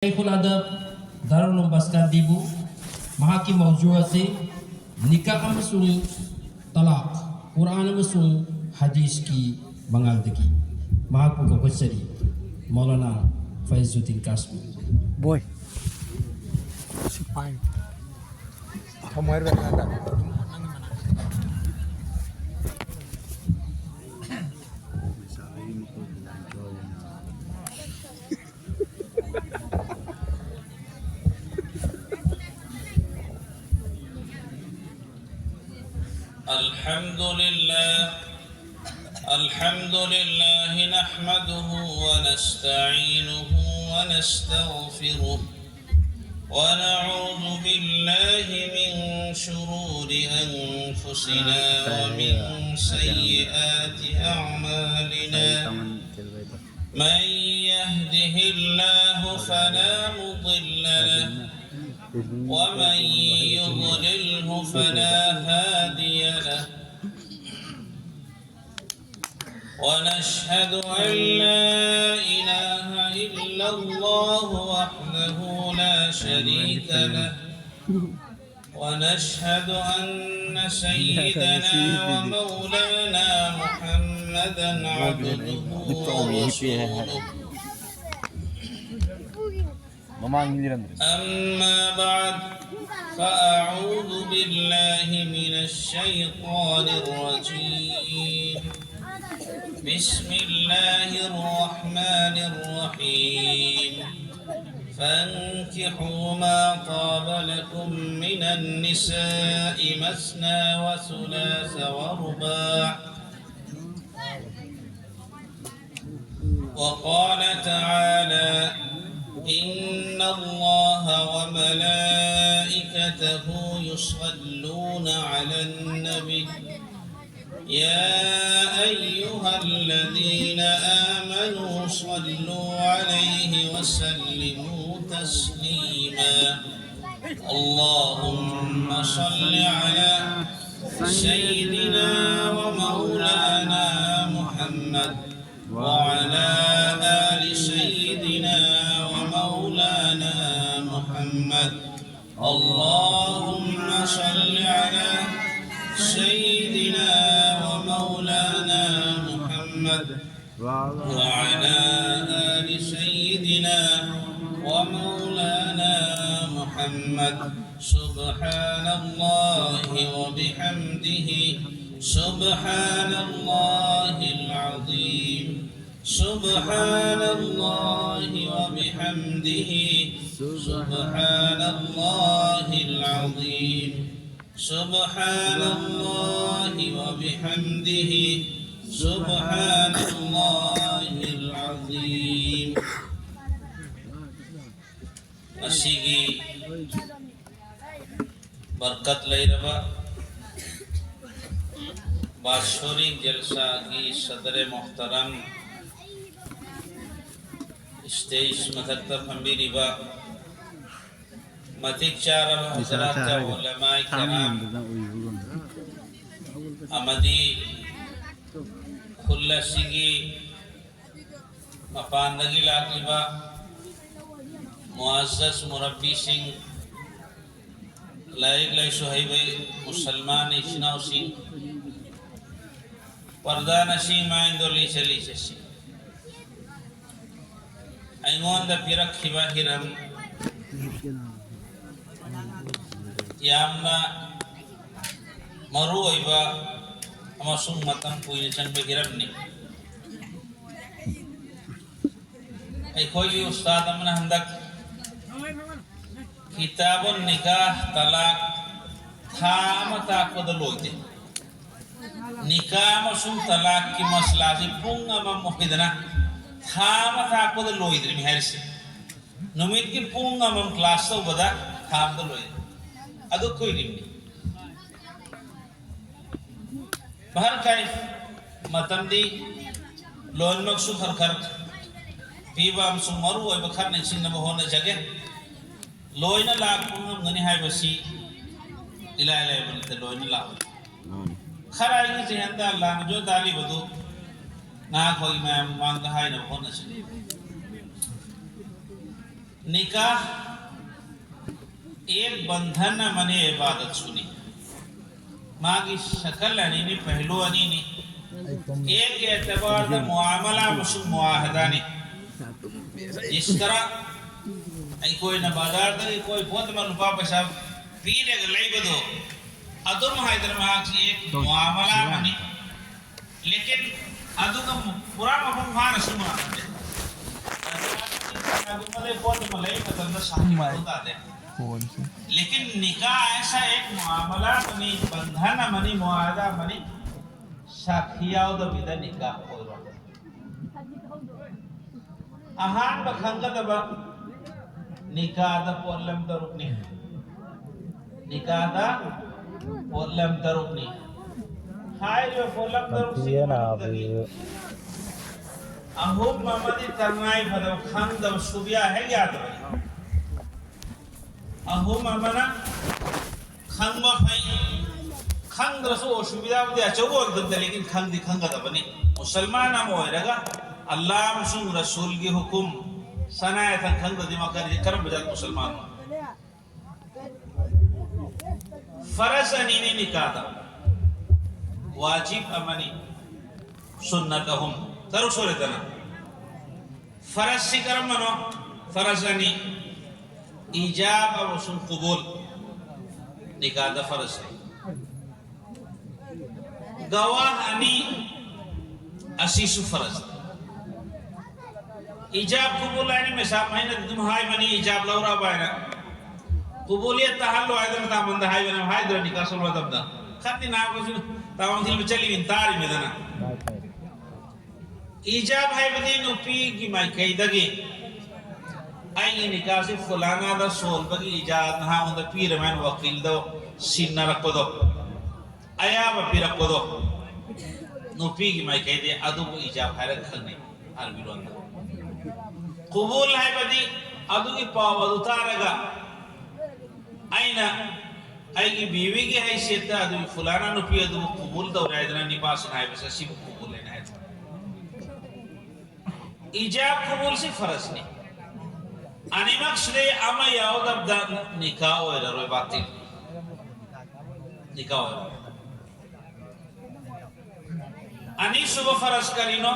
Shaykhul Adab Darul Uloom Baskar Dibu Mahaki Mawjuati Nikah amasung Talak Quran amasung Hadis ki Bangaldagi Mahaku Kakwasari Maulana Faizuddin Kasmi Boy Sipai Kamu air berada الحمد لله نحمده ونستعينه ونستغفره ونعوذ بالله من شرور أنفسنا ومن سيئات أعمالنا من يهده الله فلا مضل له ومن يضلله فلا هادي له ونشهد أن لا إله إلا الله وحده لا شريك له ونشهد أن سيدنا ومولانا محمدا عبده ورسوله أما بعد فأعوذ بالله من الشيطان الرجيم بسم الله الرحمن الرحيم فانكحوا ما طاب لكم من النساء مثنى وثلاث ورباع وقال تعالى إن الله وملائكته يصلون على النبي يا أيها الذين آمنوا صلوا عليه وسلموا تسليما اللهم صل على سيدنا ومولانا محمد وعلى آل سيدنا ومولانا محمد اللهم صل على سيدنا ومولانا محمد وعلى آل سيدنا ومولانا محمد سبحان الله وبحمده سبحان الله العظيم سبحان الله وبحمده سبحان الله العظيم سبحان الله وبحمده سبحان الله العظيم أشيغي بركت ليربا बाशोरी जलसा की सदर मोहतरम स्टेज मकतब हमीरिबा मतिचार हजरात उलमाए किराम अमदी खुल्लसिगी मपानदगी लाकिबा मुअज़्ज़ज़ मुरब्बी सिंह लाइक लाई सुहैबे मुसलमान इचनाउ सिंह पर्दा नशी माइंदोली चली चसी अइमोन द पिरक खिबा हिरम यामना मरु ओइबा अमसुंग मतम पुइन चंग हिरमनी अखोई उस्ताद अमना हंदक किताबुन निकाह तलाक थामता को दलोइते निकाह मसुम तलाक की मसला से पुंगा मम मुहिदना थाम था को द लोइद्री मिहरसे नुमित की पुंगा मम क्लास तो बदा थाम द लोइद्री अदो कोई रिमनी बहर काय मतम दी लोन मक्सु खर खर पीवा हम सुमरु ओय बखर ने सिंह न होने जगह लोइना लाग पुंगा ngani hai basi ilai ilai बनते लोइना लाग खराई से हंदा अल्लाह जो दाली बदो ना कोई मैं मांग हाय न होना चाहिए निकाह एक बंधन न मने इबादत सुनी मागी शक्ल अनी पहलू अनी एक एतबार द मुआमला मुसु मुआहदा ने इस तरह आई कोई न बाजार तक कोई बहुत मनुपा पैसा पीने के लिए बदो अदुम हैदर मागी एक मुआमला मनी लेकिन अदु का पूरा मफहूम मान सुना अदु मले बहुत मले मतलब शादी होता है लेकिन निकाह ऐसा एक मामला मनी बंधन मनी मुआहदा मनी साखियाव द विदा निकाह होरो आहान बखंग दबा निकाह द पोलम दरुकनी निकाह द पोलम दरुकनी हाय जो पोलम दरुक सी अहुम ममदी तरनाई भदव खंग दब सुबिया है याद भाई अहो मामना खंग मफाई खंग रसो सुविधा दे अचो दे लेकिन खंग दी खंग दबनी मुसलमान हम होएगा अल्लाह मुसुम रसूल की हुकुम सनाए था खंग दिमा कर करम बजात मुसलमान फरज अनीनी निकादा वाजिब अमनी सुन्नत हम तरू सोरे तना फरज सी करम मनो फरज अनी ईजाब और उसूल कबूल निकाह दा फर्ज है गवाह अनी असीसु फर्ज ईजाब कबूल आने में साफ महीने तुम हाय मनी ईजाब लौरा बायना कबूलियत तहल्लो आयदन तामंद हाय बना हाय दर निकाह सोलवा तबदा खाती ना कुछ तामंद दिल में चली इंतारी में दना ईजाब हाय बदी नुपी की माई कई दगी आई निकाह से फलाना दा सोल बगी इजाद ना उन द पीर मैन वकील दो सीना रखो दो आया ब पीर रखो दो नुपी की माई कह दे अदु इजाब है रखने अरबी लोन कबूल है बदी अदु की पाव उतारेगा आईना आई की बीवी की हैसियत अदु फलाना नुपी अदु कबूल दो रायदना निपास ना है बस सिर्फ कबूल लेना है इजाब कबूल से फर्ज नहीं अनिमक श्रे अमा यावद अब्दा निकाह हो रोय बातिल निकाह हो अनि सुबह फरज करीनो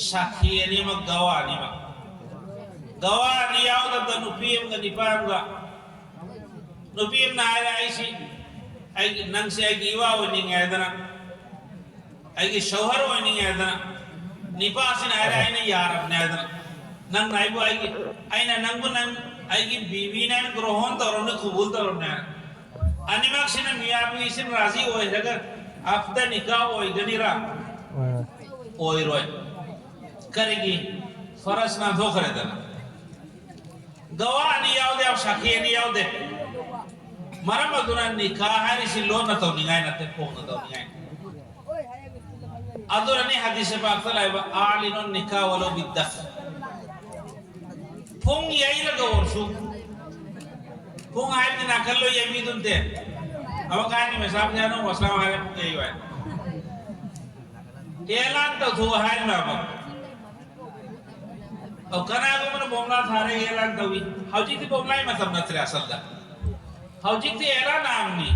साखी अनिमक गवाह अनिमक यावद अब्दा नुपीम का निपाम का नुपीम ना आया ऐसी आई नंग से आई ईवा हो नहीं आया दना आई शौहर हो नहीं आया दना निपास ना आया नहीं यार अपने आया दना नंग नाइबो आएगी आइना नंगो नंग आएगी बीवी ने ग्रहण तोरने कबूल तोरने अनिमक से न मियाँ भी इसे राजी होए अगर आफ्टर निकाह होए गनीरा होए रोए करेगी फरज ना धो करे देना गवाह नहीं आओ दे अब साखी नहीं आओ दे मरम अधूरा निकाह है इसी लो न तो निगाह न ते पोंग न तो निगाह अधूरा नहीं हदीस पाक तलाए बा आलिनो निकाह वालो बिद्दफ Pung yai la gawar su, pung ayat ni nakal lo yai midun te, apa kan ni mesam jano waslam hari pung yai wa, elan to thu hari na apa, अब कना को मन बोमला थारे एलान तवी हाउजी ती बोमलाई मतलब नत्रे असल दा हाउजी ती एला नाम नी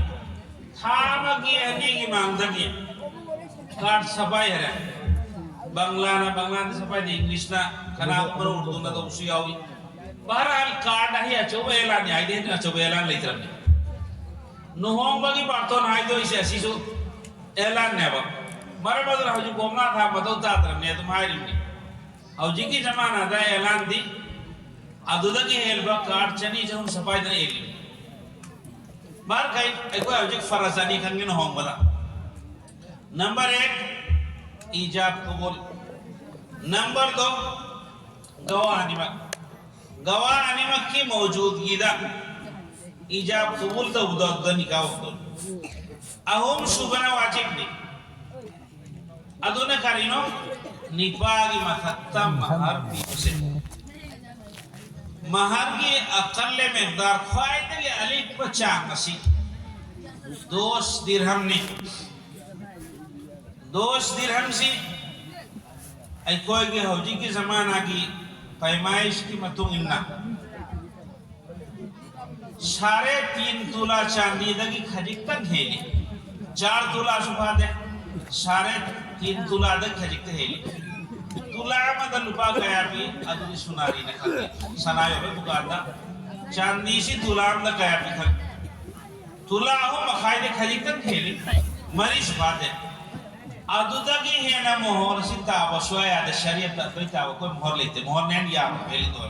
थाम की अने की मांग दगी कार्ड सफाई है बांग्ला ती सफाई दी इंग्लिश ना कना को उर्दू ना तो उसी आवी बहरहाल कार्ड है अचो एलान आई दे अचो एलान ले तरने नुहोंग बगी बातों ना आई दो इसे ऐसी सो एलान ने अब मरे बदल हाउजी बोमला था बताओ तात्रने तुम्हारी नहीं हाउजी की जमाना था ऐलान दी अदुदा की हेल्बा कार्ड चनी जो हम सफाई ना एली बार कहीं एको हाउजी फरसानी खंगे न होंग बता नंबर 1 ईजाब कबूल नंबर 2 गवाह अनिमक की मौजूदगी दा ईजाब कबूल तो उदा निकाह होतो अहोम सुबना वाजिब नहीं अदुना करीनो निपागी महत्ता महर पीछे महर की अकल मकदार ख्वाहिद के अलीफ पर चांगसी 2 दिरहम ने 2 दिरहम सी आई कोई के हौजी की जमाना की पैमाइश की मतुंग इन्ना 3.5 तोला चांदी दगी खजिकतन हेली 4 तोला सुबह दे 3.5 तोला दग खजिकते हेली तुला मदन लुपा गया भी अदुनी सुनारी ने खते सनायो बे बुगादा चांदी सी तुला मद गया भी खत तुला हो मखाई दे खजिकतन हेली मरीज बादे अदुदगी है ना मोहर सिता वसवाया दे शरीयत तरीका कोई मोहर लेते मोहर नैन या हेली तो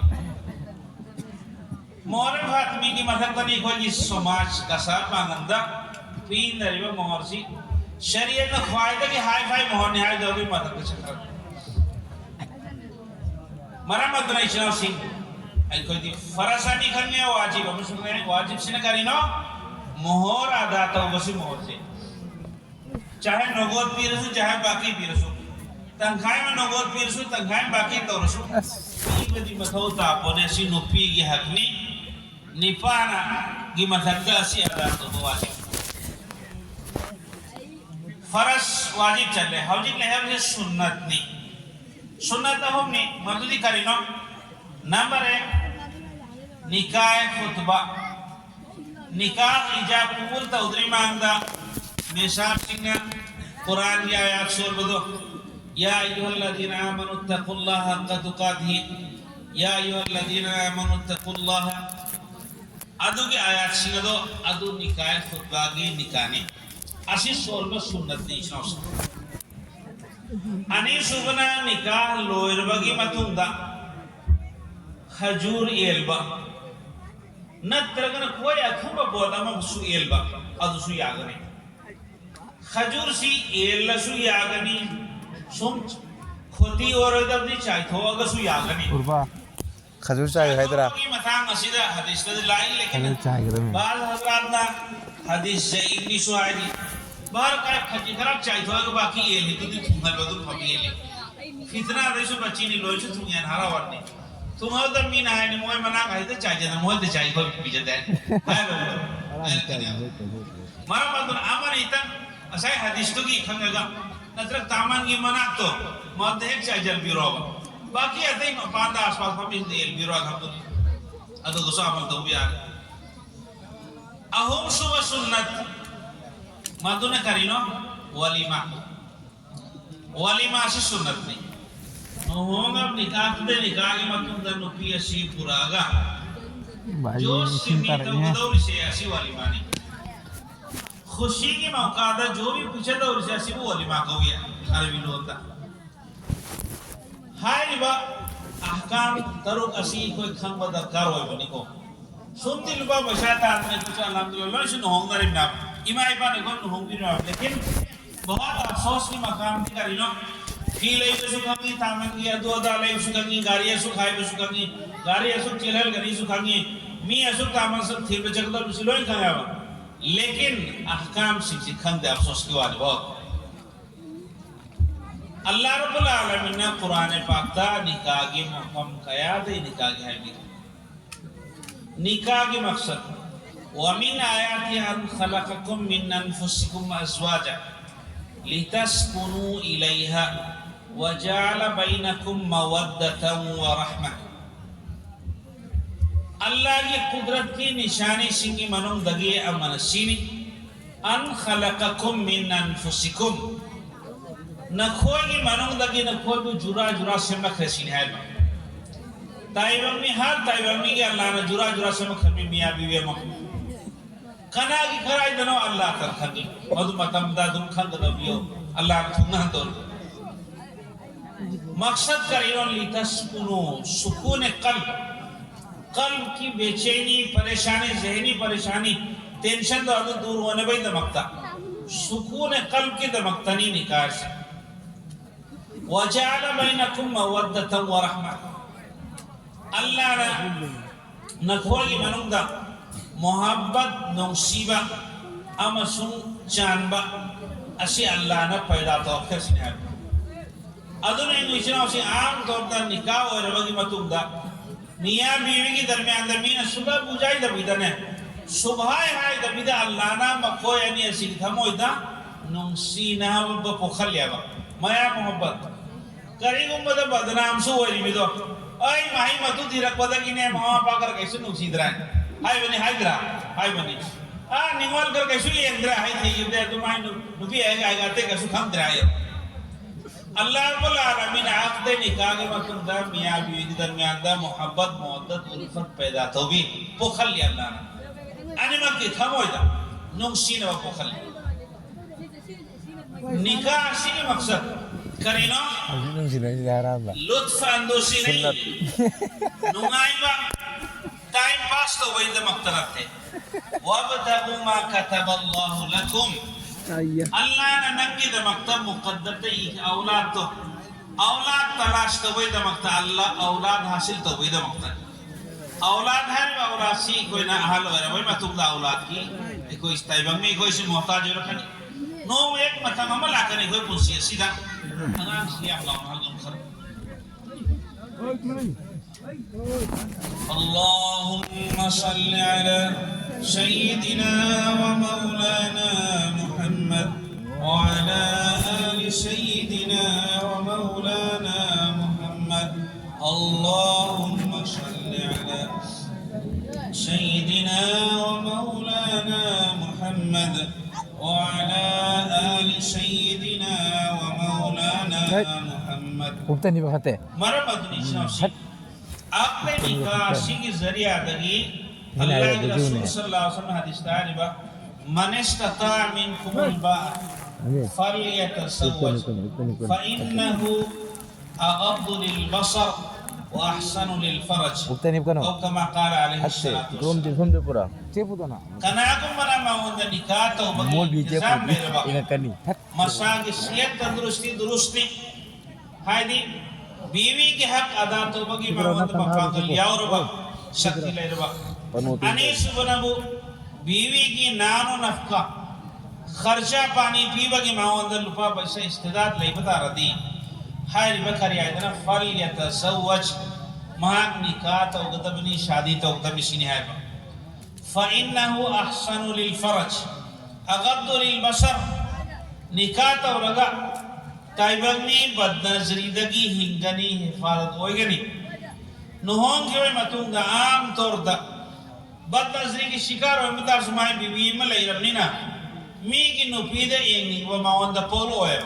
मोहर भात मी की मतलब तनी कोई समाज का साथ पांगंदा पीन दरिवा मोहर सी शरीयत न ख्वाइदा की हाई फाई मोहर ने हाई दौरी मतलब के चक्कर मरा मत नहीं चला सिंह ऐ कोई दी फरासानी करने वाजिब हम सुन रहे वाजिब से न करी ना मोहर आदा तो बस मोहर से चाहे नगद पीरसु चाहे बाकी पीरसु तंखाई में नगद पीरसु तंखाई में बाकी तोरसु ये बदी मथो तापोने सी नुपी की हकनी निपाना की मथक्का सी आदा तो वाजिब फरस वाजिब चले वाजिब ले है सुन्नत नहीं सुन्नत हम नहीं मर्दी करी ना नंबर 1 निकाह खुतबा निकाह इजाब कबूल तो उधरी मांगदा मेसाब सिंह कुरान की आयत शोर बदो या अय्युहल्लज़ीना आमनु तक़ुल्लाह हक़्क़ तुक़ातिही या अय्युहल्लज़ीना आमनु तक़ुल्लाह अदु की आयत सिंह दो अदु निकाह खुतबा की निकाने असी शोर में सुन्नत नहीं शौस अनि सुबना निकाह लोयरबगी मतुंदा खजूर एल्बा नत्रगन कोई अखुब बोदम सु एल्बा अदु सु यागने खजूर सी एल्ला सु यागनी सुम खोती और दबनी चाय थो अगर सु यागनी उर्बा खजूर चाय हैदरा की मथा मसीदा हदीस ने लाइन लेकिन चाय कदम बाल हजरात ना हदीस से इंग्लिश आईदी बाहर का खजी खराब चाय थो अगर बाकी एल ही तो दी थुंगल बदुल फबी एल कितना देशो बच्ची नि लोइछ थुंगियान हारा वाटने तुम्हारा तो मीना है नि मोय मना कहते चाय जना मोय ते चाय को पीजे दे हाय मारा बंदन आमर इतन असाय हदीस तो की खंगगा नजर तामान की मना तो मत एक चाय जल बिरो बाकी ऐसे ही पांदा आसपास में भी एल बिरो हम तो अदो गुस्सा अमल तो यार अहोम सुबह सुन्नत मादुने करीनो वलीमा से सुन्नत नहीं होंगे निकाह दे निकाह की मतलब दर नुपी ऐसी पुरागा जो सिमी तो बदौर से ऐसी वलीमा नहीं खुशी की मौका था जो भी पूछे तो उसे ऐसी वो वलीमा को गया अरबी लोग था हाय रिबा अहकाम तरुक ऐसी कोई खंग बदर कार हो बनी को सुनती लुबा बशाता आदमी कुछ अल्हम्दुलिल्लाह सुन होंगे रिब ना इमाम ने कौन होंगी ना लेकिन बहुत अफसोस की मकाम थी करीनो कीले सुखांगी तामन की अदो दाले सुखांगी गाड़ी सुखाई सुखांगी गाड़ी सुख चिलल गनी सुखांगी मी असुख तामन सब थी बचकदर बिसलोई खाया लेकिन अहकाम सिखन दे अफसोस की बात बहुत अल्लाह रब्बुल आलमीन ने कुरान पाक दा निकाह की मुहकम कया दे निकाह की है निकाह की मकसद वमिन आयाति अन खलक़कुम मिन अनफुसिकुम अज़वाजा लितस्कुनु इलैहा वजअल बैनकुम मवद्दतन व रहमा अल्लाह की कुदरत की निशानी सिंगी मनुम दगी अमन सीनी अन खलक़कुम मिन अनफुसिकुम नखोई की मनुम दगी नखोई को जुरा जुरा से मखरसीन है ताइबमी हर ताइबमी के अल्लाह ने जुरा जुरा से मखरमी मियां बीवी मख कना की खराई दनो अल्लाह कर खगी मधु मतम दा दुम खंग दबियो अल्लाह थुना तो मकसद करियो लितस्कुनु सुकून कल्ब की बेचैनी परेशानी ज़हनी परेशानी टेंशन तो अदु दूर होने भाई दमकता सुकून कल्ब की दमकता नहीं निकाह से वजअल बैनकुम मवद्दतन व रहमा अल्लाह ने नखोगी मनुंदा मोहब्बत नौसीबा अमसुं जानबा असी अल्लाह ने पैदा तो कैसे है अदुने निशना उसे आम तौर पर निकाह और रबगी मतुंदा मियां बीवी के दरमियान दरमियान सुबह बुझाई दबीदा ने सुबह है दबीदा अल्लाह ना मको यानी ऐसी थमो इदा नौसीना व पोखलिया माया मोहब्बत करी उम्मत बदनाम सो वरी बिदो ay mahi matu dirak pada gini mama pakar kaisu nusidra hai bani ningwal kar kaisu yendra hai thi yude tu mai nubi ai gate kaisu kham dra ya Allah Rabbul Alamin aqde nikah ke maksud da miyan biwi ke darmiyan da mohabbat muwaddat ulfat paida tobi pokhal ya Allah ani makki thamoy da nungsi na pokhal nikah sini maksud karino Nung sila haram lah. lutf andosi nahi nungai ba time pass to waida maktarate wabtagu ma kataballahu lakum Allah na nagki da maktab muqaddate aulad to aulad talash to waida makta Allah aulad hasil to waida makta aulad hai aulad si koi na hal wala wai matum da aulad ki koi istai bang me koi si muhtaj rakhani no ek mata mama la kani koi pusi sida angan siap Allah halum khar اللهم صل على سيدنا ومولانا محمد وعلى آل سيدنا ومولانا محمد اللهم صل على سيدنا ومولانا محمد وعلى آل سيدنا ومولانا محمد Kumta ni ba kate? मरमदनी शासी आपने निकासी की जरिया दगी अल्लाह के रसूल सल्लल्लाहु अलैहि वसल्लम हदीस तारी बा मनस्तता मिनकुमुल बा फलियतसव्वज फइन्नहु अगद्दु लिलबसर व अहसनु लिलफरज Kumta ni ba औ कमा قال عليه الصلاه والسلام Kum di pura. Cepu to na. कनाकुम मना माउंदा निकाह तो Mol बगी bi cepu. निजाम मेरे बा Ina kani. मसागी सेहत तंदुरुस्ती दुरुस्ती हायदी बीवी के हक अदा तो बगी मावंद मफाकल यावरबा शक्ति लेरबा अनीस बनबु बीवी की नानो नफका खर्चा पानी पीबा की मावंद लुपा पैसा इस्तेदाद ले बता रदी हाय बकरी आयतना फल यतसवज महाक निकाह तो गतबनी शादी तो गतबी सिनी है फइन्नहु अहसनु लिलफरज अगद्दु लिलबसर निकाह तो लगा ताइबगनी बदनजरीदगी हिंगनी हिफाजत होएगनी नुहों के वे मतुंगा आम तौर दा बदनजरी की शिकार हो मदार सुमाई बीवी में ले रबनी ना मी की नुपीदे येंगी वो मावंदा पोलो है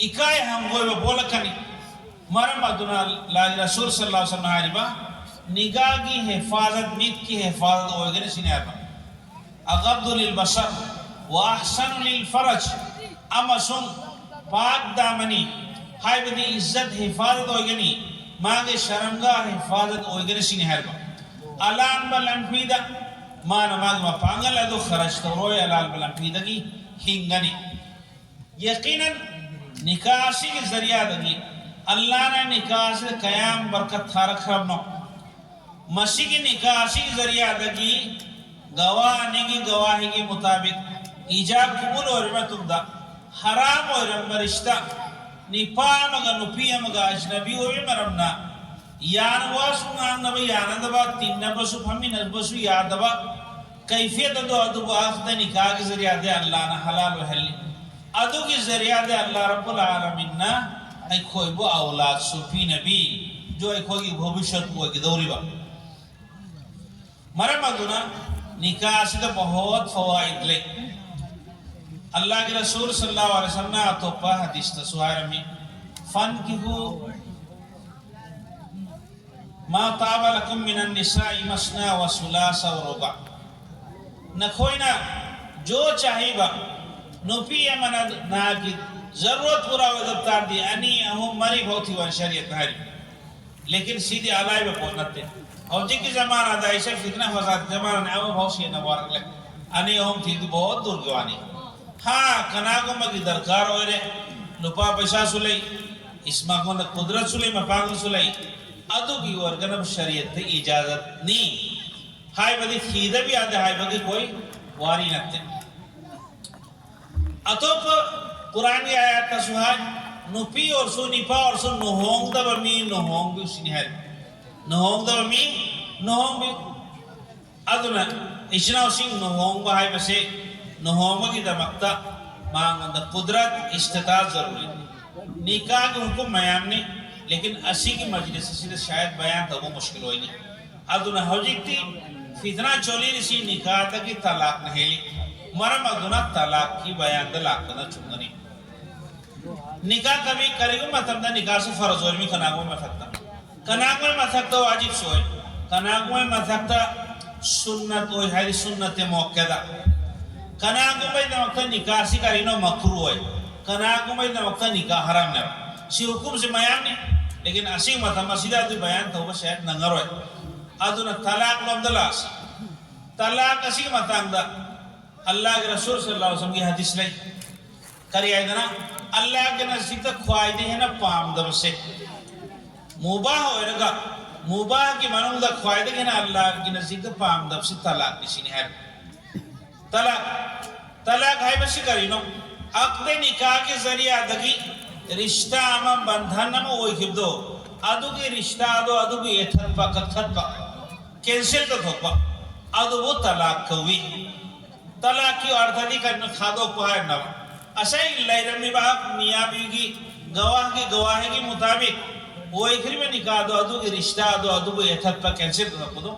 इकाय हम वो बोला कनी मरम अदुना लागी रसूल सल्लल्लाहु अलैहि वसल्लम हारिबा निगाह की हिफाजत मीत की हिफाजत होएगनी सिनेमा अगद्दु लिलबसर व अहसनु लिलफरज अमा सुन पाक दामनी हाय बदी इज्जत हिफाजत होगनी मांगे शर्मगाह हिफाजत होगनी सिने हरबा अलान बलन फीदा मान मांग मा पांगल अदो खरज तो रोय अलाल बलन फीदा की हिंगनी यकीनन निकाह के जरिया दगी अल्लाह ने निकाह से कयाम बरकत थारक खरबनो मसी की निकाह के जरिया दगी गवाह की गवाही के मुताबिक ईजाब कबूल और में तुम दा हराम और रिश्ता निपा मगा नुपिया मगा अजनबी हो मरमना यान वासुंगा नबी यानदबा तीन नबसु फमी नबसु यादबा कैफियत दो अदु आखद निकाह के जरिया दे अल्लाह ना हलाल व हल्ली अदु के जरिया दे अल्लाह रब्बुल आलमीन ना आई कोई वो औलाद सुफी नबी जो आई कोई भविष्य को की दौरीबा मरमदुना निकाह से तो बहुत फवाइद ले अल्लाह के रसूल सल्लल्लाहु अलैहि वसल्लम ने तो पा हदीस तसवार में फन की हो मा ताबा लकुम मिनन निसाई मसना व सुलासा व रुबा न कोई ना जो चाहिए नुपी मन ना की जरूरत पूरा वदबता दी अनी हम मरी बहुत ही वन शरीयत हरी लेकिन सीधे अलाई में पहुंचते और जी की जमाना दा ऐसे फितना फसाद जमाना ने अब बहुत से नवार ले अनी हम थी बहुत दूर गवानी हाँ कनागो मगी दरकार हो रे लुपा पैसा सुलई इसमा को न कुदरत सुलई मपांग सुलई अदु की वर्गन शरीयत थे इजाजत नी हाय बदी खीदा भी आदे हाय बदी कोई वारी नते अतोप पुरानी आयत का सुहाग नुपी और सु निपा और सु नुहोंग दबमी नुहोंग भी सिनिहर नुहोंग दबमी नुहोंग भी अदुना इशना उसिंग नुहोंग हाय बसे नुहोंग की दमकता मांग कुदरत इस्तेताज जरूरी निकाह के हुक्म मयाम ने लेकिन असी की मजलिस से शायद बयान तब मुश्किल होई नहीं अदुना हौजिकती फितना चोली सी निकाह तक की तलाक नहेली मरम अदुना तलाक की बयान तलाक ना चुंगनी निकाह कभी करेगा मतलब ना निकाह से फर्ज और भी कनागो में सकता कनागो में सकता वाजिब सोए कनागो में सकता सुन्नत हो है सुन्नत मुअक्कदा कनागो में वक्त निकाह सी करीनो मकरूह है कनागो में वक्त निकाह हराम ना सी हुकुम से बयान नहीं लेकिन असी मतलब मसीदा तो बयान तो वो शायद नंगर है अदुना तलाक लम्दलास तलाक असी मतंगा अल्लाह के रसूल सल्लल्लाहु अलैहि वसल्लम की हदीस नहीं करी आई ना अल्लाह के नज़दीक तक ख्वाहिदे है ना पाम दम से मुबाह होएगा मुबाह की मानूं दा ख्वाहिदे है ना अल्लाह के नज़दीक तक पाम दम से तलाक किसी ने है तलाक तलाक है बस करी नो अक़्द निकाह के जरिए अदगी रिश्ता आम बंधन नम वो हिब्दो अदु के रिश्ता अदु अदु के एथर पा कथर पा कैंसिल तो थोपा अदु वो तलाक कवी तलाक की अर्थादी करने खादो पाए नव असाई लैरमी बाप मियाँ बीवी की गवाही के मुताबिक वो एक में निकाह दो अदु के रिश्ता दो अदु को एथर पा कैंसिल तो थोपा दो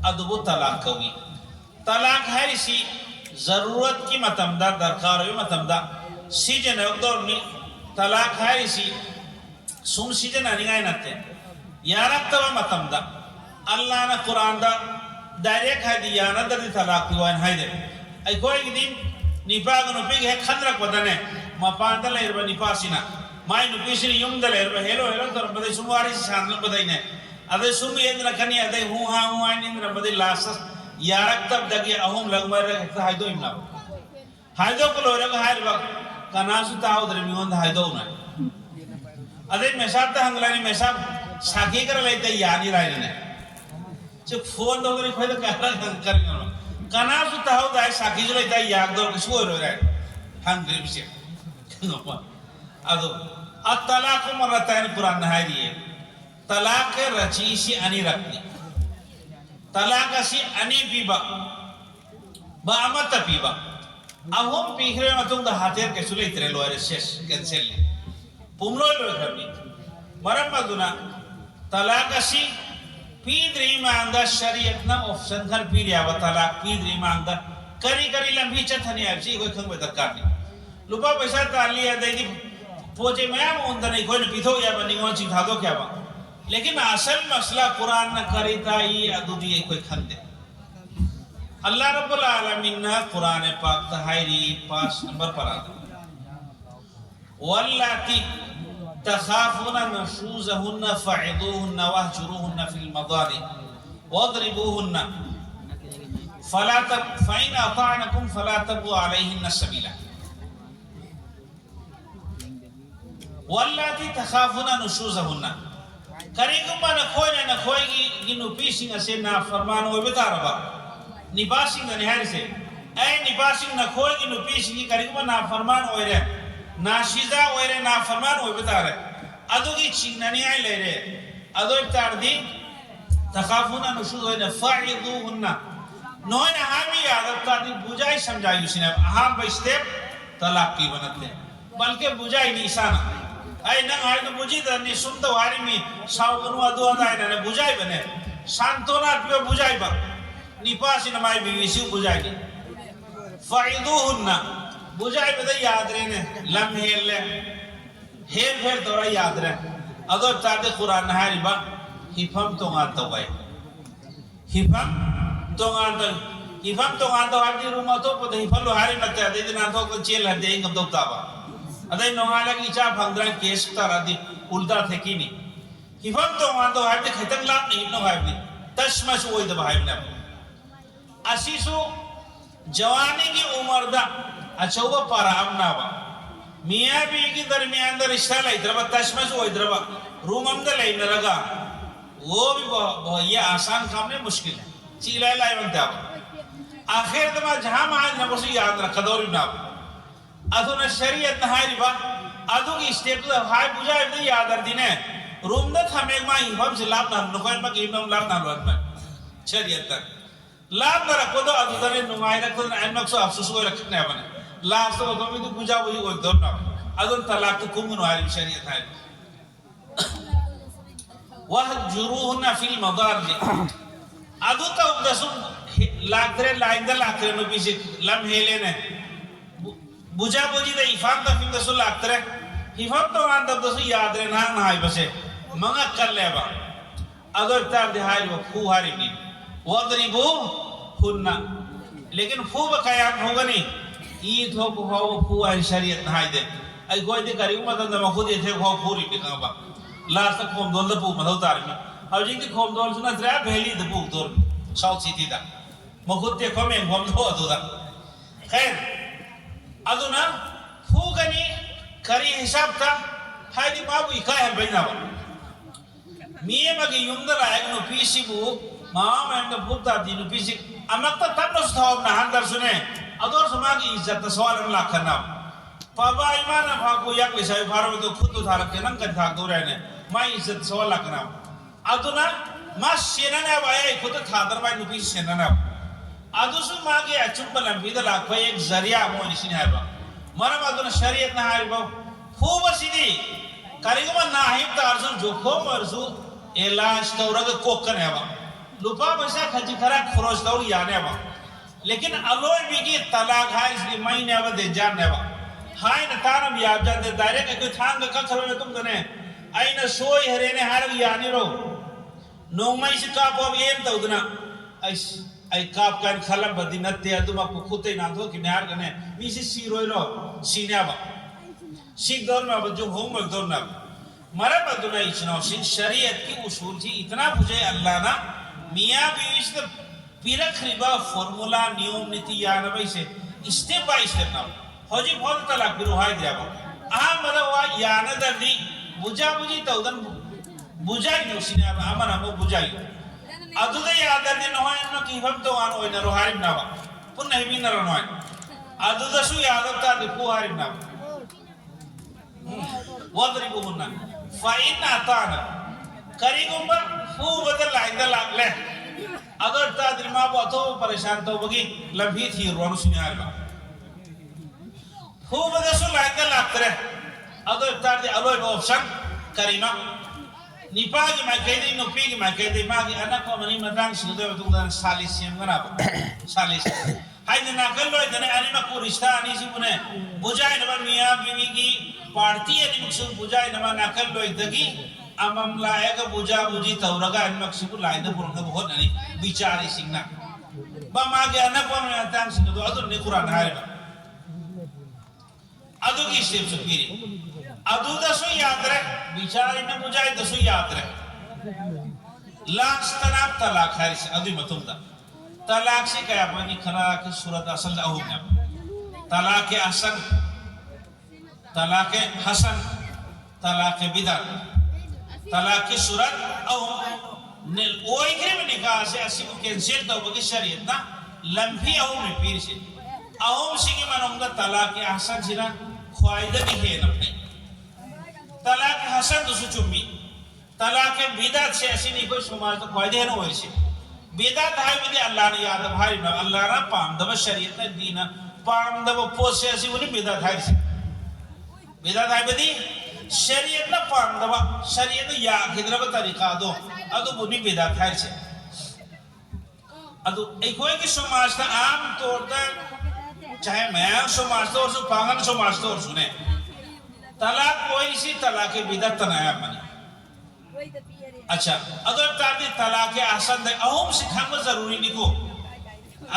अदु वो तलाक कवी तलाक है इसी जरूरत की मतमदा दरकार हुई मतमदा सीजन अक्दौर में तलाक है इसी सुन सीजन अनिगाय नते यार तब मतमदा अल्लाह ना कुरान दा डायरेक्ट है दिया ना दर्द तलाक हुआ है दे आई कोई दिन निपाग नुपिग है खंद्रक बदने मपांत लेर बा निपासिना माय नुपिसिन युम द लेर बा हेलो हेलो तर बदे सुमारी शानल बदई ने अदे सुम येंद्र कनी अदे हु हा इंद्र बदे लास यार तब दगे अहुम लगमर हायदो इमना हायदो को लोरग हायर वक्त कनासु ताऊ दरमियों हायदो ना अदे मेसाब ता हंगलानी मेसाब साकी कर लेते यानी राय ने जो फोन दो करी खोई तो क्या कर कनासु ताऊ दाय साकी जो लेते याग दो किसको रो रहा है हंगरी बिसे अदो अतलाक मरतायन कुरान है ये तलाक रचीसी अनि रखनी तलाक सी अनि पीबा बामत पीबा अब हम पीखरे में तुम दा हाथेर के सुले इतरे लोअर शेष कैंसिल पुमलो लो करनी मरम मदुना तलाक सी पीद्री मांगा शरीयत ना ऑप्शन कर पीरिया व तलाक पीद्री मांगा करी करी लंबी चथनी है सी कोई खंग में दक्का नहीं लुपा पैसा ताली है देगी पोचे में हम उन दने कोई पीथो या बनी कौन सी था दो क्या बा लेकिन असल मसला कुरान न करी था ये अदुदी कोई खंग दे अल्लाह रब्बुल आलमीन ने कुरान पाक तहारी 5 नंबर पर आता वल्लाती तखाफुना नशूज़हुन्ना फ़अदूहुन्ना वहजुरूहुन्ना फ़िल मदारि वद्रिबूहुन्ना फ़इन अताअनकुम फ़ला तबगू अलैहिन्ना सबीला वल्लाती तखाफुना नशूज़हुन्ना करीकुम न खोई की नुपीसिंग से ना फरमान हो बता रबा निपासिंग ने हर से ऐ निपासिंग न खोई की नुपीसिंग की करीकुम ना फरमान हो रे नाशिजा हो रे ना फरमान हो बता रहे अदो की चिंगनी आई ले रे अदो इफ्तार दी तखाफुना नुशूज़हुन्ना फ़अदूहुन्ना नोय ना हामी आदत का दी बुझाई समझाई उसने हम स्टेप तलाक की बनते बल्कि बुझाई निशाना ऐ न आय तो बुझी तो नि सुन तो वारी में सावगनु अदो आए ना बुझाई बने सांत्वना पे बुझाई बा निपासी नमाई बीवीसी बुझाई फ़अदूहुन्ना बुझाई बदे याद रहने लम हेर फेर तोरा याद रहे अदो तादे कुरान हारी बा हिफम तो गातो गए हिफम तो आदि रूमा तो पता हिफम लो हारी लगता है दिन आतो को चेल हर देंगे कब तो ताबा अदे नोंगाला की चा भंगरा केस तारा दी उल्टा थे की नहीं हिफम तो हारी खतंग लाभ नहीं नो हारी तश्मश वही दबा हारी ना असीसु जवानी की उम्र दा अच्छा वो पराम ना बा मियाँ भी की दरमियान दर रिश्ता लाई द्रवा तश्मश वो द्रवा रूम अंदर लाई न लगा वो भी बहुत ये आसान काम नहीं मुश्किल है चीला लाई बनते आप आखिर तमा जहाँ मायन न बस याद रखा दौरी ना अधु न शरीयत न हाय रिबा अधु की स्टेप तो हाय बुझा है तो याद कर दिने रूम न थमे माँ हिफम से लाभ ना नुकान में कि हिफम लाभ ना लोग में शरीयत तक लाभ न रखो तो अधु तने नुमाई रखो तो एन मक्सो अफसोस को रखने हैं बने लास्ट तो कभी तो बुझा वही कोई दौर ना अधु तलाक तो कुम्भन वाली शरीयत है वहजुरूहुन्ना फिल मदाजिअ अदु तौदसु लाक्रे लाइंदा लाक्रे नो बिसे लम हेले ने बुजा बुजी दे इफाम ता फिम दसु लाक्रे इफाम तो आन तब दसु याद रे ना हाय बसे मंगा कर लेबा अगर तार दे हाय वो फू हारी भी वदरिबू हुन्ना लेकिन फू बकायाम होगा नहीं ईद हो को हो फू आई शरीयत ना हाय दे आई कोई दे करी मतलब दम खुद ये थे हो पूरी भी का बा लास्ट तक खोम दोल दपू मधो तार में अब जिंदगी खोम दोल सुना त्रा पहली दपू दोल साउथ सिटी दा मखुद ते खोम में खोम दो अदुदा खैर अदुना फू गनी करी हिसाब था हाय दी बाबू इकाय है बैना बा मिये मगे युंदर आएगा नो पीसी बु माम एंड बुद्धा दी नो पीसी अमक्ता तब नो स्थाव ना हंदर सुने अदोर समागी इज्जत सवाल अमला करना पापा इमान भागो याक विषय भारो तो खुद उठा रखे नंग कर भाग दो रहने माँ इज्जत सवाल करना अदुना माँ सेना ने अब आया खुद था दरबार नो पीसी सेना ने अदुसु मागे अचुंबल अंबिदा लाख भाई एक जरिया मोह निशिन है बा मरम अदुना शरीयत ना हारी बा फूब सीधी करेगा ना हिम तारजुन जोखो मरजू एलाश तौरग कोकन है बा लुपा बसा खजी खरा खरोज तौर याने बा लेकिन अलोय बिगी तलाक है इसलिए महीने अब दे जान है बा हाय न तारम याद जान दे दायरे के कोई थांग का खरो में तुम कने आई न सोई हरे ने हार यानी रो नोंगमाई से काप अब येम तो उतना आई काप का खलम बदी नत्ते तुम आपको खुदे ना दो कि निहार कने मिसी सीरोई रो सीने बा सीख दौर में अब जो होमवर्क दौर ना मरा बदुना इचना सिंह शरीयत की उसूल थी इतना बुझे अल्लाह ना मियाँ बीवी से पिरख रिबा फॉर्मूला नियम नीति यान भाई से स्टेप बाय स्टेप ना होजी बहुत तलाक बिरु हाय दिया बा आह मतलब वह यान दर्दी बुझा बुझी तो उधर बुझाई नो सिने अब आमन हमो बुझाई अदुदे याद दर्दी नोए न की हम तो आनो न रोहारिम ना बा पुन नहीं भी न रोनोए अदुदे सु याद अब तार दिपु हारिम ना वदरिबुहुन्ना फाइन आताना करीगुम्बा फू बदल लाइंदा लागले अगर तादिर माँ बातो परेशान तो बगी लंबी थी रोनु सुनियार बा फू बदल सु लाइंदा लागतरे अगर तादिर अलोय ऑप्शन करीना निपागी मैं कहते नुपीगी मैं कहते माँ की अनक को मनी मदांग सुधे तुम सालिस यम गना सालिस हाय ना कल लोय दने अने मा को रिश्ता आनी सी मुने बुझाई नबा मियां बीवी की पार्टी है निमक्सु बुझाई नबा नाकल लोय दगी अमम लायक बुझा बुझी तौरगा निमक्सु को लायद पुरंग बहुत नहीं बिचारी सिंगना बा मागे अने को में तांग सिंग तो अदु ने कुरान हाय बा अदु की स्टेप सुपीरी अदु दसो याद रहे बिचारी ने बुझाई दसो याद रहे लास्ट तनाब तलाक है से अदु मतुमदा तलाक से क्या अपनी खरा की सूरत असल हो गया तलाक असन तलाक हसन तलाक बिदअत तलाक की सूरत औ ने ओई के में निकाह से असी को कैंसिल तो बगी शरीयत ना लंबी औ में पीर से औ से की मनोंगा तलाक हसन जिना ख्वाइदा की है ना तलाक हसन तो सुचुमी तलाक बिदअत से ऐसी नहीं कोई समाज तो ख्वाइदे ना होए से बेदात है विधि अल्लाह ने याद भाई ना अल्लाह ना पाम दब शरीयत ने दीना पाम दब पोसे ऐसी उन्हें बेदात है से बेदात है विधि शरीयत ना पाम दब शरीयत या किधर बता तरीका दो अदु बुनी बेदात है से अदु एक कोई की समाज का आम तौर पर चाहे मैं समाज तो और सु पागल समाज तो और सुने तलाक कोई सी तलाक के बेदात तनाया मनी अच्छा अगर ताकि तलाक आसन दे अहम सिखाना जरूरी निको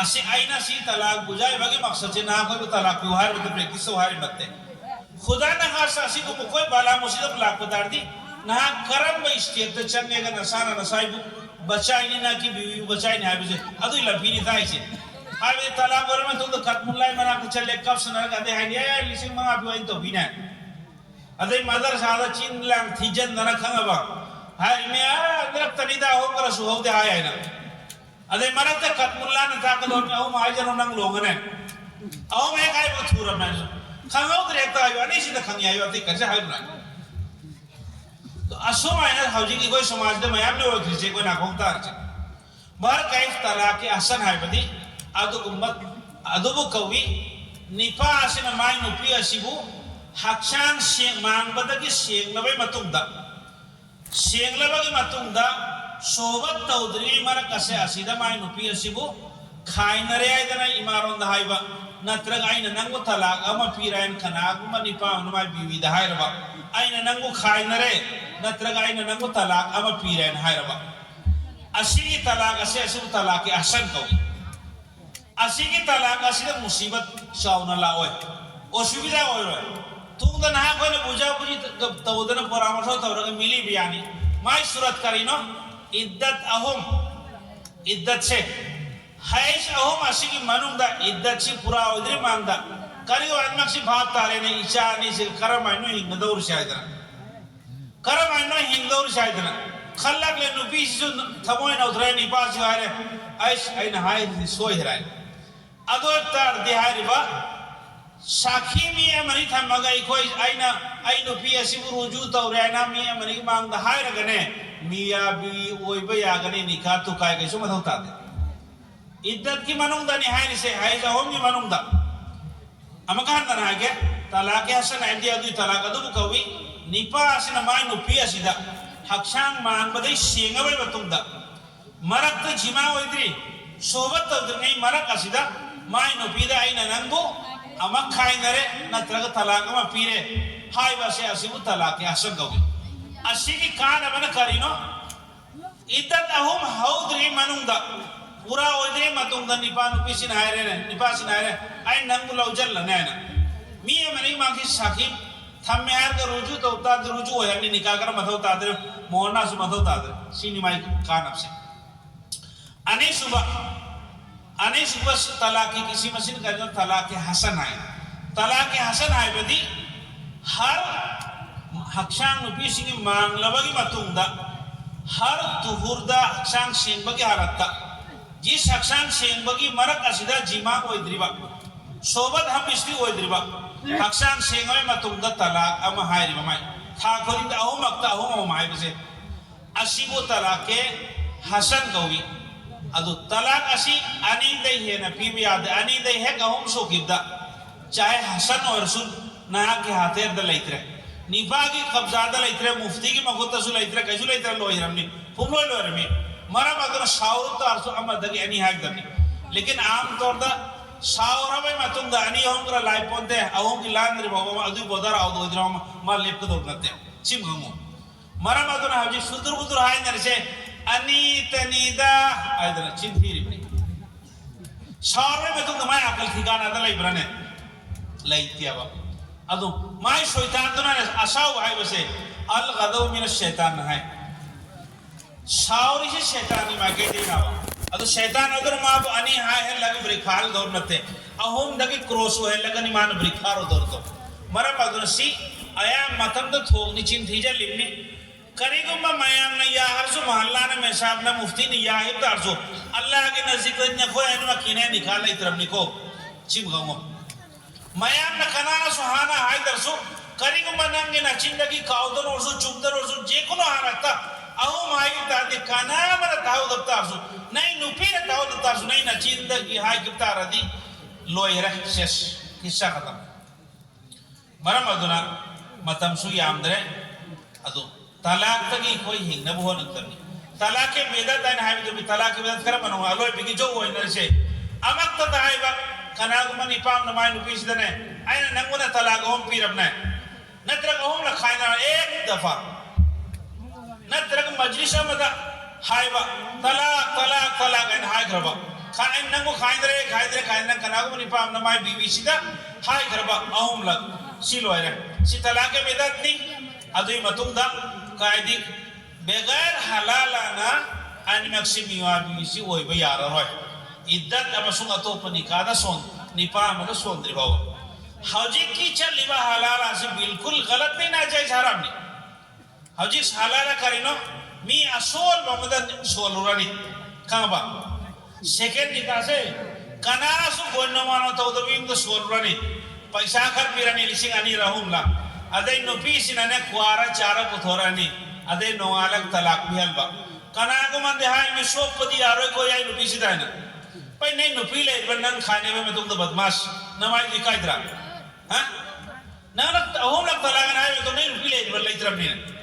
असे आईना सी तलाक बुझाए बगे मकसद से ना कोई तलाक व्यवहार में प्रैक्टिस व्यवहार मत खुदा ने हर सासी को कोई बाला मुसीबत लाख बता दी ना करम में स्टेट तो चंगेगा नसाना नसाई बचाई ना की बीवी बचाई ना है अदु लफी नहीं था इसे हाय वे तलाक और में तो खत्मुल्लाह मना के चले कब सुना कहते हैं ये लिसिंग मंगा भी तो बिना अदे मदर सादा चीन लांग थीजन ना खंगबा हाय मैं अंदर तनीदा हो कर सुहो दे आया है ना अदे मरा तक खत्मुल्लाह ने ताकत और में महाजन नंग लोग ने औ मैं काय बथुर में खंगो directa ayo ani si खंगी आयो ती कर हाय ना तो असो मायना हाउजी की कोई समाज दे मयाम ने वो खिचे कोई ना खोंता है बार काइफ तलाक के असन है बदी अदु उम्मत अदुबु कवि निपा असिन माय नुपी असिबु हक्षान से मांग बदा की सेंग नबे मतुम दा सेंगलबगी मतुंगदा सोबत तौद्री मरक असे असिदा माय नुपी असिबु खाइनरे आइदना इमारों दहाइबा नत्रग आइना नंगु तलाक अमा पीरायन खनागुमा निपाम नमाय बीवी दहाइरबा आइना नंगु खाइनरे नत्रग आइना नंगु तलाक अमा पीरायन हाइरबा असिगी तलाक असे असिबु तलाक के असन कवि असिगी तलाक असिदा मुसीबत चाउना लाओय असुविधा होय तुंगदा ना कोने बुझा बुझी तवदन परामर्श तवरग मिली बियानी माय सूरत करिनो इद्दत अहुम इद्दत से हैश अहुम असिगी मनुंगदा इद्दत से पूरा उद्री मांगदा करियो आत्मक से भाव तारे ने इच्छा ने से करमाइनो हिंगदौर शायदना करमाइनो हिंगदौर शायदना खल्लक ले नुपी से थमोय नौद्रे निपास हारे ऐश आइन हाय सोय हराय अदो तार दिहारिबा साखी मिया मनी था मगाई कोई आइना आइनो पिया सिबुरु जू तो रहना मिया मनी मांग द हाय रगने मिया बी ओय बया गने निका तो काय के सुमत होता दे इद्दत की मनुंग दा निहाय से हाय जा होम की मनुंग दा अमकान दा ना के तलाक हसन आइडी अदु तलाक अदु कवि निपा असिना माय नु पिया सिदा हक्षांग मान बदे सेंगबे बतुंग दा मरक त जिमा ओइद्री सोबत तो नहीं मरक असिदा माय नु पिदा आइना नंगो अमक खाइनरे नत्रग तलाक अमा पीरे हाय बसे असिबु तलाक के असन कवि असिगी कान अबन करिनो इद्दत अहुम हौद्री मनुंगदा पूरा ओइद्री मतुंगदा निपानु पिसिन हायरे निपासिन हायरे आई नंगु लौजल लनेना मिये मनी मांगी साखी थम्मे हार का रुजु तो उता रुजु होय नि निकाह कर मथो तादर मोहना सु मथो तादर सिनी माई कान अपसे अने सुबह तलाक की किसी मशीन का जो तलाक के हसन आए तलाक के हसन आए बदी हर हक्षांग नुपी सिंगी मांग लबगी मतुंगदा हर तुहुरदा हक्षांग सेंबगी हालत्ता जिस हक्षांग सेंबगी मरक असिदा जिमा को इद्रिबा सोबत हम इसकी वो इद्रिबा हक्षांग सेंगवे मतुंगदा तलाक अम हाय रिबा माय था खोली ता अहो मक्ता अहो माय बसे असिबो तलाक के हसन कवि अदु तलाक असी अनी दई है ना पीवी याद अनी दई है कहूँ सो किब्दा चाहे हसन और सुन ना के हाथेर द लइत्रे निफा की कब्जा द लइत्रे मुफ्ती की मखुत सु लइत्रे कैसु लइत्रे लोही रमनी फुमलो लो रमी मरा मगर शावर तो अर्सु अमर दगी अनी हाक दनी लेकिन आम तौर दा शावर में मतुंग दा अनी हम करा लाइफ पोंते अहों की लांद्री बाबा अदु बोदर आओ दो इधर मार लेप को दो नते चिम गमो मरा मगर हाजी सुदुर बुदुर हाय नरसे अनी तनीदा आइदना चिंफीरी बनी शावर में तुम माय अकल ठिकाना दा लाई ब्रने लाइतिया बा अदु माय शैतान तो ना असाउ आइ बसे अल गदौ मिन शैतान है शावरी से शैतानी मा के देना बा अदु शैतान अगर मा अनी हाय है लगे ब्रिखाल दौर नते अहोम दगे क्रॉस है लगनी मान ब्रिखारो दौर तो मरा मगर सी आया मतम तो थोगनी चिंथीजा लिमनी करीगुम्मा मयाम न या हरसु महल्ला न में साहब न मुफ्ती ने या हिब दारसु अल्लाह के नज़दीक न को एन मकीने निकाल इतरम निको चिम गंगो मयाम न कनाना सुहाना हाय दरसु करीगुम्मा नंगे न चिंदगी काउदन और सु चुमदर और सु जे कोनो हारता अहो माई तादे काना मन ताउ दप्तारसु नहीं नुपी न ताउ दप्तारसु नहीं न चिंदगी हाय किप्ता रदी लोयरा शेष किस्सा खत्म मरम अदुना मतम सु यामदरे अदु तलाक तक कोई हिंग न बोन करनी तलाक के बेदा तन हाय जो तलाक के बेदा कर मनो आलो बिगी जो होय न से अमक त हाय बा कनाग मनी पाम न माय नुपीस दने आइना नंगुना तलाक होम पीरब न नत्र होम ल खाइना एक दफा नत्र मजलिस में हाय बा तलाक तलाक तलाक न हाय करबा खाइन नंगु खाइदरे कनाग मनी पाम न माय बीवी सीधा हाय करबा होम ल सिलो रे सी तलाक के बेदा नी अदुई मतुंदा कायदी बगैर हलालाना अनमक्सिमिया बीसी ओय बयार होय इद्दत अमसुंग अतोपनी कादा सोन निपा मद सोंद्रि बाव हौजी की चलिबा हलाला से बिल्कुल गलत नहीं नाजायज हराम नहीं हौजी हलाला करिनो मी असोल बमदन सोलुरानी काबा सेकेंड निकासे कनारा सु गोन्नो मानो तो दबिम तो सोलुरानी पैसा खर पिरानी लिसिंग अनि रहूंला अदे नो पीसिन ने क्वारा चारा पुथोरानी अदे नो अलग तलाक भी हलबा कनागो मन दे हाय में सोपदी आरो को याई नो पीसी दाना पई नहीं नो पीले बनन खाने में तुम तो बदमाश नमाज दिखाई दरा हां ना ना होम लग तलाक ना है तो नहीं नो पीले बल्ले तरफ नहीं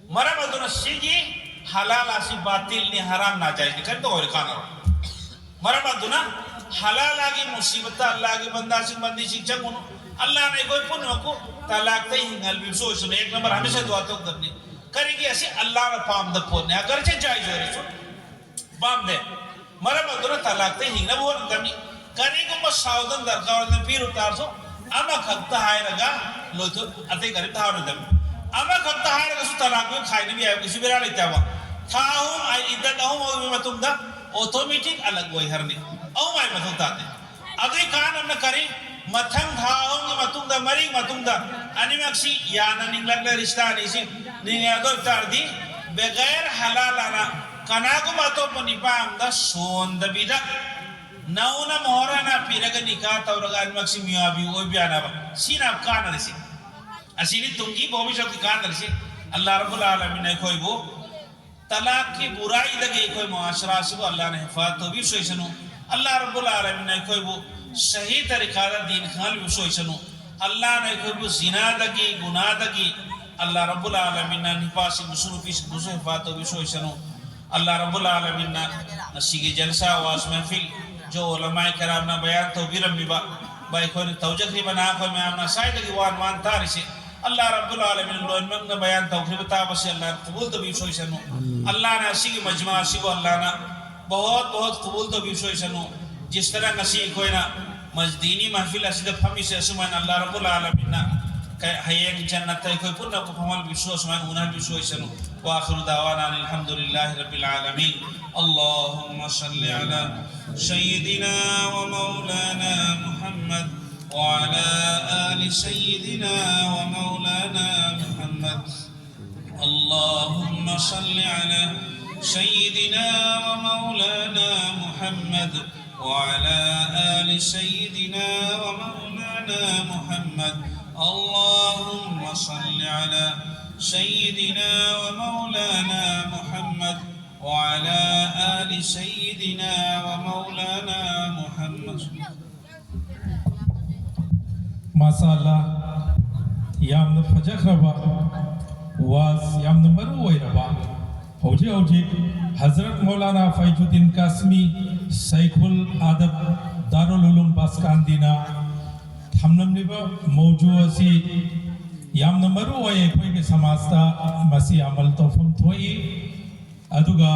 मरम अदुना सिगी हलाल आसी बातिल नि हराम ना जायज कर तो और खाना मरम अदुना हलाल आगे मुसीबत अल्लाह की बंदा सिंह बंदी शिक्षा गुण अल्लाह ने कोई पुण्य को तलाक ते हिंगल भी सो सुने एक नंबर हमेशा दुआ तो करनी करेगी ऐसे अल्लाह ने पाम द पुण्य अगर से जायज हो रही पाम दे मरम अदुना तलाक ते हिंगना वो करनी करेगी मस सावधान दरकार ने फिर उतार सो अमा खत्ता है लगा लो तो अते करे तार दम अमा खत्ता है लगा सो तलाक में खाई नहीं आया किसी बेरा लेता हुआ था हूँ आई इधर ना हूँ और मैं तुम दा ऑटोमेटिक अलग वही हरने औ माय मतुंग ताते अगली कान हमने करी मथंग धाओंगे मतुंग दा मरी मतुंग दा अनिमक्सी याना निंगलग रिश्ता निसी निंगयादो तारदी बगैर हलाल आना कनागु बातों पर निपाम दा सोंद बिदा नाउना मोहरा ना पीरग निकाह तवरगा अनिमक्सी मियाबी वो भी आना बा सीना कान निसी असीनी तुंगी भविष्य की कान निसी अल्लाह रब्बुल आलमीन ने कोई वो तलाक की बुराई लगे कोई मुआशरा से वो अल्लाह ने हिफाजत तो भी सोचनो अल्लाह रब्बुल आलमीन ने कोई वो सही तरीका दा दीन खाल भी सोचनो अल्लाह ने कोई वो जिना दगी गुनाह दगी अल्लाह रब्बुल आलमीन ने निपासी मुसुनु पीस मुसु हिफाजत तो भी सोचनो अल्लाह रब्बुल आलमीन ने नसीगे जलसा वास महफिल जो उलमाए किराम ना बयान तो भी रम्बा भाई कोई तौजक बना कोई मैं अपना साइड की वान तारिसे अल्लाह रब्बुल आलमीन लोन मंग बयान तौखरी बता बस अल्लाह कबूल तो भी सोचनो अल्लाह ने असी की मजमा असी को अल्लाह ना बहुत बहुत कबूल तो भी सोचनो जिस तरह नसी कोई ना मजदीनी महफिल असी द फमी से सुमन अल्लाह रब्बुल आलमीन ना hayang jannat tay koy punna ko famal bi so man unan bi so isanu wa akhiru dawana alhamdulillahi rabbil alamin allahumma salli ala sayyidina wa maulana muhammad wa ala ali sayyidina wa maulana muhammad allahumma salli ala sayyidina wa maulana muhammad wa ala ali sayyidina wa maulana muhammad اللهم صل على سيدنا ومولانا محمد وعلى آل سيدنا ومولانا محمد ما شاء الله يامن فجر ربا واز يامن مروي ربا هوجي حضرت مولانا فيجودين قاسمي شيخ الأدب دار العلوم बासकांदीना हमनमनिबा मौजू असी यामन मरु वये कोई के समाज ता मसी अमल तोफम थोई अदुगा